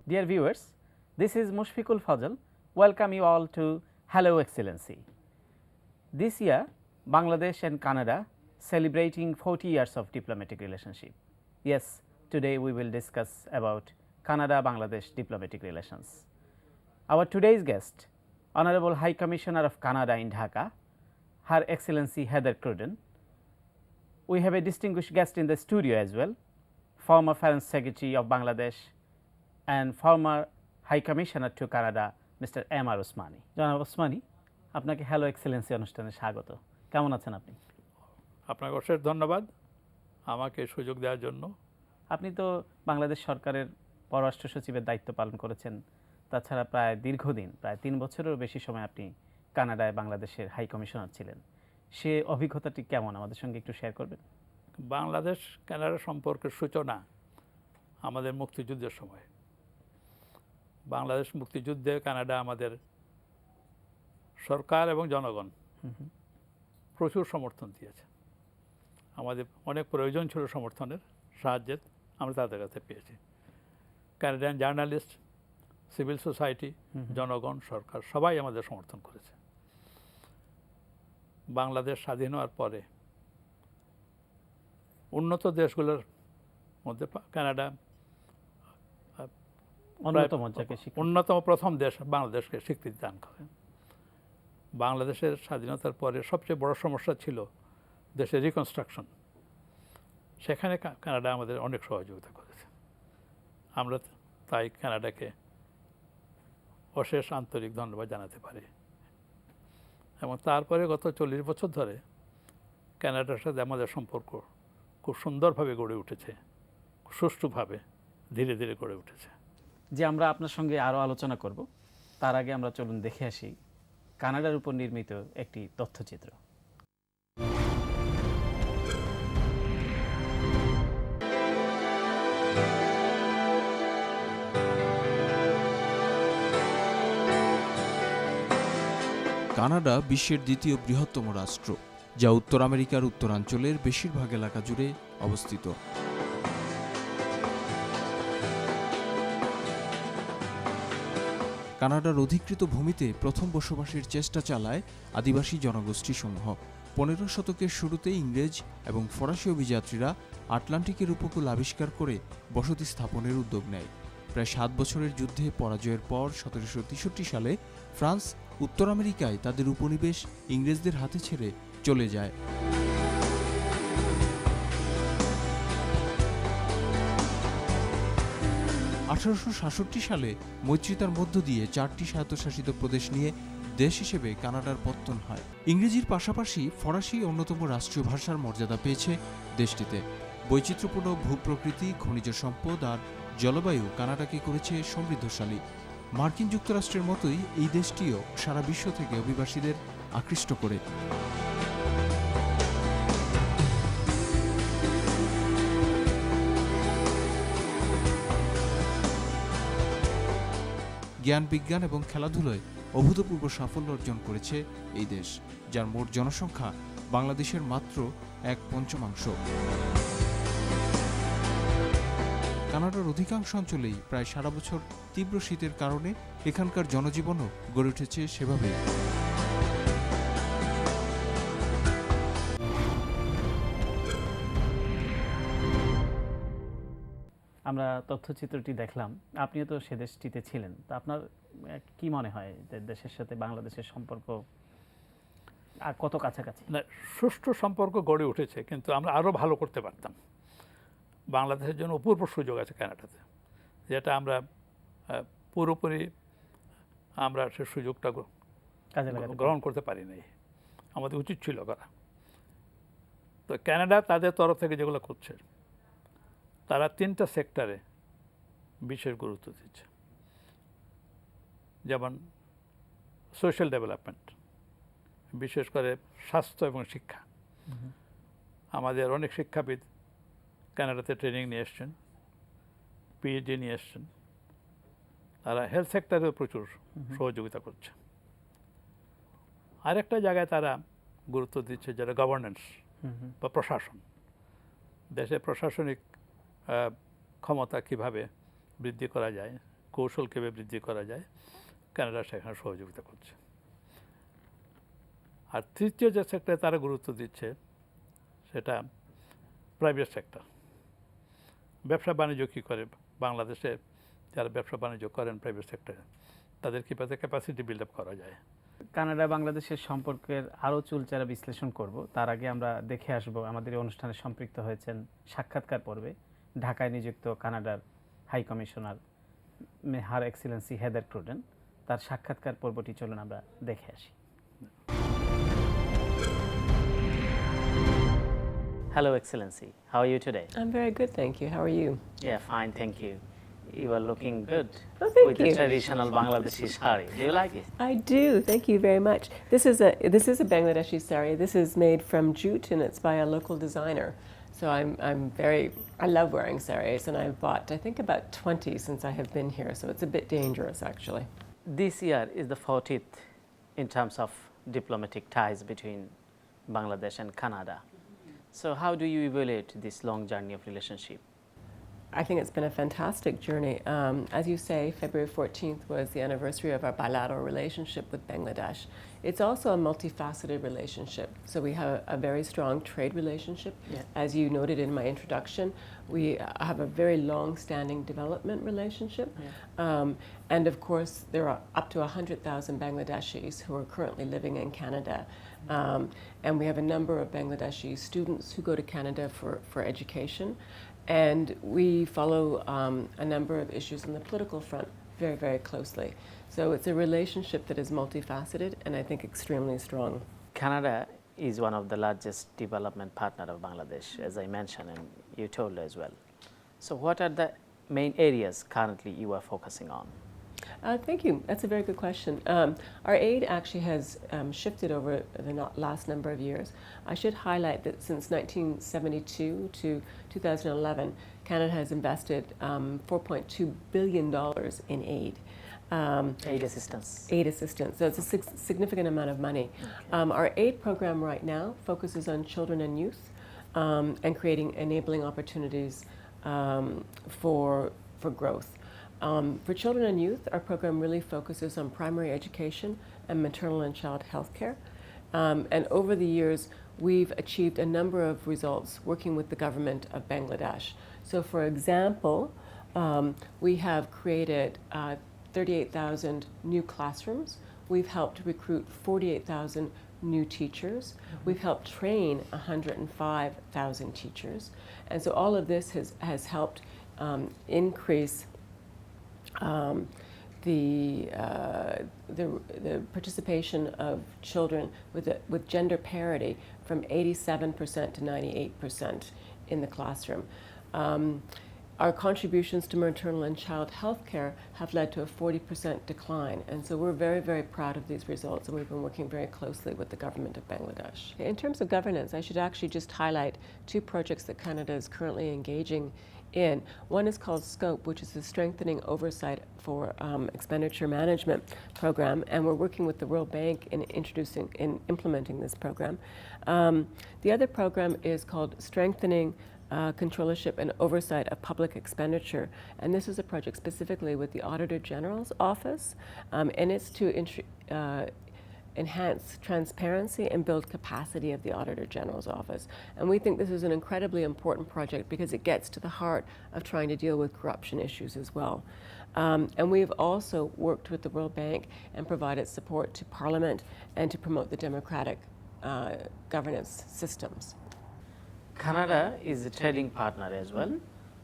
Dear viewers, this is Mushfiqul Fazal. Welcome you all to Hello Excellency. This year, Bangladesh and Canada celebrating 40 years of diplomatic relationship. Yes, today we will discuss about Canada-Bangladesh diplomatic relations. Our today's guest, Honorable High Commissioner of Canada in Dhaka, Her Excellency Heather Cruden. We have a distinguished guest in the studio as well, former Foreign Secretary of Bangladesh and former High Commissioner to Canada, Mr. M.R. Usmani. জনাব ওসমানী, আপনাকে hello Excellency অনুষ্ঠানে স্বাগত। কেমন আছেন আপনি? আপনাকে অশেষ ধন্যবাদ আমাকে সুযোগ দেওয়ার জন্য। আপনি তো বাংলাদেশ সরকারের পররাষ্ট্র সচিবের দায়িত্ব পালন করেছেন। তাছাড়া প্রায় দীর্ঘদিন, প্রায় 3 বছরেরও বেশি সময় আপনি কানাডায় বাংলাদেশের হাই কমিশনার ছিলেন। সে অভিজ্ঞতাটি কেমন আমাদের সঙ্গে একটু শেয়ার করবেন? বাংলাদেশ কানাডা সম্পর্কের সূচনা আমাদের মুক্তিযুদ্ধের সময়। বাংলাদেশ মুক্তিযুদ্ধে কানাডা আমাদের সরকার এবং জনগণ প্রচুর সমর্থন দিয়েছে। আমাদের অনেক প্রয়োজন ছিল সমর্থনের, সাহায্যের, আমরা তাদের কাছে পেয়েছি। কানাডিয়ান জার্নালিস্ট, সিভিল সোসাইটি, জনগণ, সরকার সবাই আমাদের সমর্থন করেছে। বাংলাদেশ স্বাধীন হওয়ার পরে উন্নত দেশগুলোর মধ্যে কানাডা অন্যতম প্রথম দেশ বাংলাদেশকে স্বীকৃতি দান করে। বাংলাদেশের স্বাধীনতার পরে সবচেয়ে বড় সমস্যা ছিল দেশের রিকনস্ট্রাকশন। সেখানে কানাডা আমাদের অনেক সহযোগিতা করেছে। আমরা তাই কানাডাকে অশেষ আন্তরিক ধন্যবাদ জানাতে পারি। এবং তারপরে গত 40 বছর ধরে কানাডার সাথে আমাদের সম্পর্ক খুব সুন্দরভাবে গড়ে উঠেছে, সুষ্ঠুভাবে ধীরে ধীরে গড়ে উঠেছে। যে আমরা আপনার সঙ্গে আরও আলোচনা করব, তার আগে আমরা চলুন দেখে আসি কানাডার উপর নির্মিত একটি তথ্যচিত্র। কানাডা বিশ্বের দ্বিতীয় বৃহত্তম রাষ্ট্র, যা উত্তর আমেরিকার উত্তরাঞ্চলের বেশিরভাগ এলাকা জুড়ে অবস্থিত। কানাডার অধিকৃত ভূমিতে প্রথম বসবাসের চেষ্টা চালায় আদিবাসী জনগোষ্ঠীসমূহ। 15 শতকের শুরুতে ইংরেজ এবং ফরাসি অভিযাত্রীরা আটলান্টিকের উপকূল আবিষ্কার করে বসতি স্থাপনের উদ্যোগ নেয়। প্রায় 7 বছরের যুদ্ধে পরাজয়ের পর 1763 সালে ফ্রান্স উত্তর আমেরিকায় তাদের উপনিবেশ ইংরেজদের হাতে ছেড়ে চলে যায়। সালে মৈত্রিতার মধ্য দিয়ে 4টি স্বায়ত্তশাসিত প্রদেশ নিয়ে দেশ হিসেবে কানাডার পত্তন হয়। ইংরেজির পাশাপাশি ফরাসি অন্যতম রাষ্ট্রীয় ভাষার মর্যাদা পেয়েছে দেশটিতে। বৈচিত্র্যপূর্ণ ভূপ্রকৃতি, খনিজ সম্পদ আর জলবায়ু কানাডাকে করেছে সমৃদ্ধশালী। মার্কিন যুক্তরাষ্ট্রের মতোই এই দেশটিও সারা বিশ্ব থেকে অভিবাসীদের আকৃষ্ট করে। জ্ঞান, বিজ্ঞান এবং খেলাধুলায় অভূতপূর্ব সাফল্য অর্জন করেছে এই দেশ, যার মোট জনসংখ্যা বাংলাদেশের মাত্র 1/5। কানাডার অধিকাংশ অঞ্চলেই প্রায় সারা বছর তীব্র শীতের কারণে এখানকার জনজীবনও গড়ে উঠেছে সেভাবেই। আমরা তথ্যচিত্রটি দেখলাম, আপনিও তো সে দেশটিতে ছিলেন, তো আপনার কি মনে হয় যে দেশের সাথে বাংলাদেশের সম্পর্ক আর কত কাছাকাছি? না, সুষ্ঠু সম্পর্ক গড়ে উঠেছে, কিন্তু আমরা আরও ভালো করতে পারতাম। বাংলাদেশের জন্য অপূর্ব সুযোগ আছে কানাডাতে, যেটা আমরা পুরোপুরি সে সুযোগটা গ্রহণ করতে পারি নাই। আমাদের উচিত ছিল করা। তো কানাডা তাদের তরফ থেকে যেগুলো করছে, তারা 3টা সেক্টরে বিশেষ গুরুত্ব দিচ্ছে। যেমন সোশ্যাল ডেভেলপমেন্ট, বিশেষ করে স্বাস্থ্য এবং শিক্ষা। আমাদের অনেক শিক্ষাবিদ কানাডাতে ট্রেনিং নিয়ে এসছেন, পিএইচডি নিয়ে এসছেন। তারা হেলথ সেক্টরেও প্রচুর সহযোগিতা করছে। আরেকটা জায়গায় তারা গুরুত্ব দিচ্ছে, যেটা গভর্নেন্স বা প্রশাসন। দেশে প্রশাসনিক ক্ষমতা কিভাবে বৃদ্ধি করা যায়, কৌশল কীভাবে বৃদ্ধি করা যায়, কানাডা সেখানে সহযোগিতা করছে। আর তৃতীয় যে সেক্টরে তারা গুরুত্ব দিচ্ছে সেটা প্রাইভেট সেক্টর। ব্যবসা বাণিজ্য কী করে, বাংলাদেশে যারা ব্যবসা বাণিজ্য করেন প্রাইভেট সেক্টরে, তাদের কীভাবে ক্যাপাসিটি বিল্ড আপ করা যায়। কানাডা বাংলাদেশের সম্পর্কের আরও চুলচেরা বিশ্লেষণ করব। তার আগে আমরা দেখে আসব আমাদের এই অনুষ্ঠানে সম্পৃক্ত হয়েছেন সাক্ষাৎকার পর্বে ঢাকায় নিযুক্ত কানাডার হাই কমিশনার হার এক্সেলেন্সি হেদার ক্রুডেন। তার সাক্ষাৎকার পর্বটি চলুন আমরা দেখে আসি। Hello, Excellency. How are you today? I'm very good, thank you. How are you? Yeah, fine, thank you. You are looking good Oh, thank with you. the traditional Bangladeshi sari. Do you like it? I do. Thank you very much. This is a Bangladeshi sari. This is made from jute and it's by a local designer. So I love wearing saris, and I've bought I think about 20 since I have been here. So it's a bit dangerous actually. This year is the 40th in terms of diplomatic ties between Bangladesh and Canada. So how do you evaluate this long journey of relationship? I think it's been a fantastic journey. As you say, February 14th was the anniversary of our bilateral relationship with Bangladesh. It's also a multifaceted relationship. So we have a very strong trade relationship. Yeah. As you noted in my introduction, we have a very long-standing development relationship. Yeah. And of course, there are up to 100,000 Bangladeshis who are currently living in Canada. And we have a number of Bangladeshi students who go to Canada for education. And we follow a number of issues on the political front very, very closely. So it's a relationship that is multifaceted and I think extremely strong. Canada is one of the largest development partner of Bangladesh, as I mentioned, and you told as well. So what are the main areas currently you are focusing on? Thank you. That's a very good question. Our aid actually has shifted over the last number of years. I should highlight that since 1972 to 2011, Canada has invested $4.2 billion in aid. Aid assistance. Aid assistance. So it's a significant amount of money. Okay. Our aid program right now focuses on children and youth and creating enabling opportunities for growth. For children and youth, our program really focuses on primary education and maternal and child health care. And over the years, we've achieved a number of results working with the government of Bangladesh. So for example, we have created 38,000 new classrooms. We've helped recruit 48,000 new teachers. We've helped train 105,000 teachers. And so all of this has helped increase the participation of children with gender parity from 87% to 98% in the classroom. Our contributions to maternal and child health care have led to a 40% decline. And so we're very, very proud of these results, and we've been working very closely with the government of Bangladesh. In terms of governance, I should actually just highlight two projects that Canada is currently engaging in. One is called SCOPE, which is the Strengthening Oversight for Expenditure Management program, and we're working with the World Bank in implementing this program. The other program is called Strengthening Controllership and Oversight of Public Expenditure, and this is a project specifically with the Auditor General's Office, and it's to enhance transparency and build capacity of the Auditor General's Office. And we think this is an incredibly important project because it gets to the heart of trying to deal with corruption issues as well. And we've also worked with the World Bank and provided support to Parliament and to promote the democratic governance systems. Canada is a trading partner as well.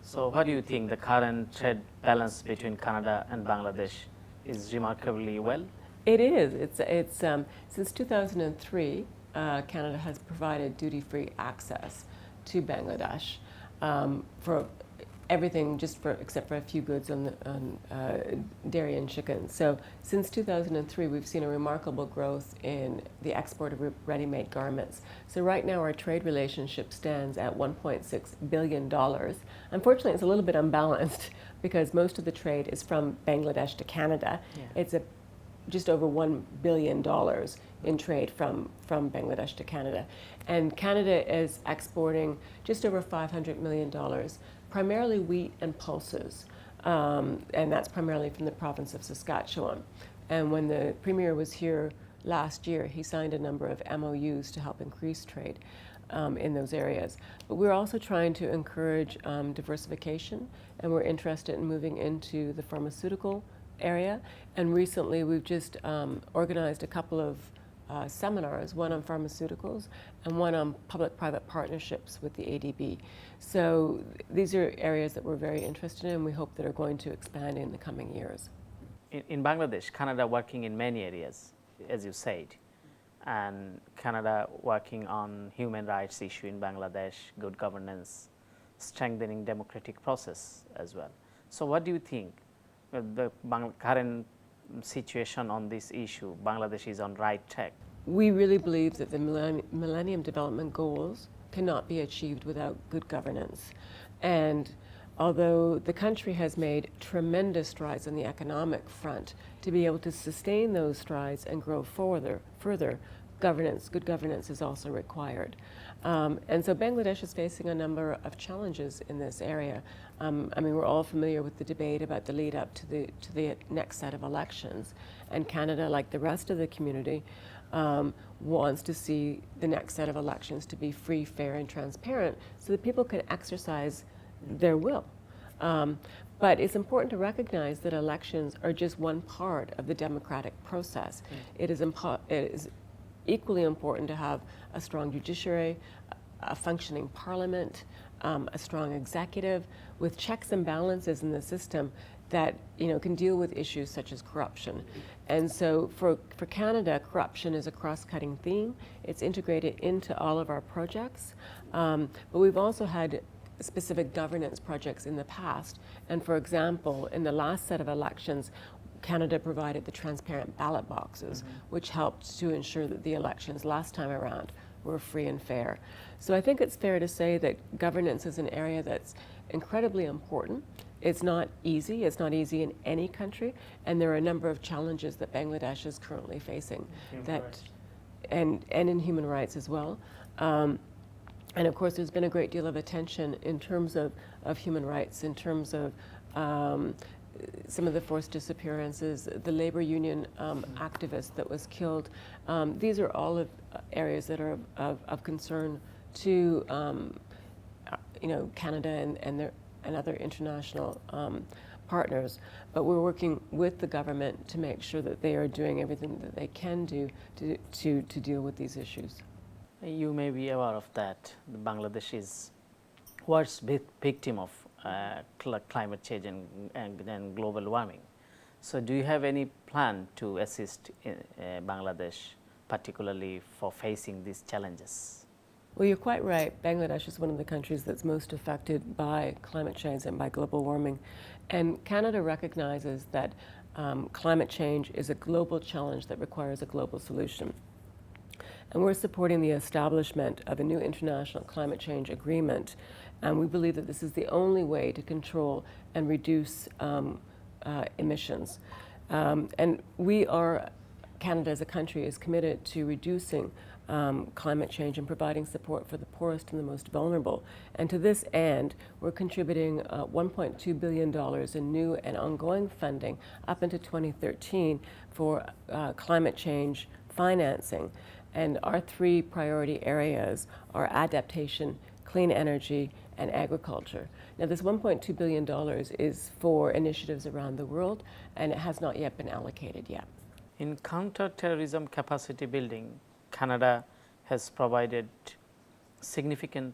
So what do you think the current trade balance between Canada and Bangladesh is remarkably well? It is. It's since 2003, Canada has provided duty-free access to Bangladesh for everything, except for a few goods on dairy and chicken. So since 2003, we've seen a remarkable growth in the export of ready-made garments. So right now, our trade relationship stands at $1.6 billion. Unfortunately, it's a little bit unbalanced because most of the trade is from Bangladesh to Canada. Yeah. It's just over $1 billion in trade from Bangladesh to Canada. And Canada is exporting just over $500 million, primarily wheat and pulses. and that's primarily from the province of Saskatchewan. And when the Premier was here last year, he signed a number of MOUs to help increase trade in those areas. But we're also trying to encourage diversification, and we're interested in moving into the pharmaceutical area. And recently we've just organized a couple of seminars, one on pharmaceuticals and one on public-private partnerships with the ADB. So these are areas that we're very interested in, and we hope that are going to expand in the coming years. In Bangladesh, Canada working in many areas, as you said, and Canada working on human rights issue in Bangladesh, good governance, strengthening democratic process as well. So what do you think the current situation on this issue, Bangladesh is on right track? We really believe that the Millennium Development Goals cannot be achieved without good governance. And although the country has made tremendous strides on the economic front, to be able to sustain those strides and grow further, good governance is also required. And so Bangladesh is facing a number of challenges in this area. I mean, we're all familiar with the debate about the lead up to the next set of elections. And Canada, like the rest of the community, wants to see the next set of elections to be free, fair, and transparent so that people can exercise their will. But it's important to recognize that elections are just one part of the democratic process. It is equally important to have a strong judiciary, a functioning parliament, a strong executive with checks and balances in the system that can deal with issues such as corruption. And so for Canada, corruption is a cross-cutting theme. It's integrated into all of our projects. But we've also had specific governance projects in the past. And for example, in the last set of elections, Canada provided the transparent ballot boxes, which helped to ensure that the elections last time around were free and fair. So I think it's fair to say that governance is an area that's incredibly important. It's not easy. It's not easy in any country, and there are a number of challenges that Bangladesh is currently facing, and in human rights as well. And of course, there's been a great deal of attention in terms of human rights, in terms of some of the forced disappearances, the labor union activist that was killed. These are all areas that are of concern to Canada and other international partners. But we're working with the government to make sure that they are doing everything that they can do to deal with these issues. You may be aware of that. Bangladesh is worst victim of climate change and global warming. So do you have any plan to assist Bangladesh, particularly for facing these challenges? Well, you're quite right. Bangladesh is one of the countries that's most affected by climate change and by global warming. And Canada recognizes that climate change is a global challenge that requires a global solution. And we're supporting the establishment of a new international climate change agreement. And we believe that this is the only way to control and reduce emissions. And Canada as a country is committed to reducing climate change and providing support for the poorest and the most vulnerable. And to this end, we're contributing $1.2 billion in new and ongoing funding up into 2013 for climate change financing. And our three priority areas are adaptation, clean energy, and agriculture. Now, this $1.2 billion is for initiatives around the world, and it has not yet been allocated yet. In counter-terrorism capacity building, Canada has provided significant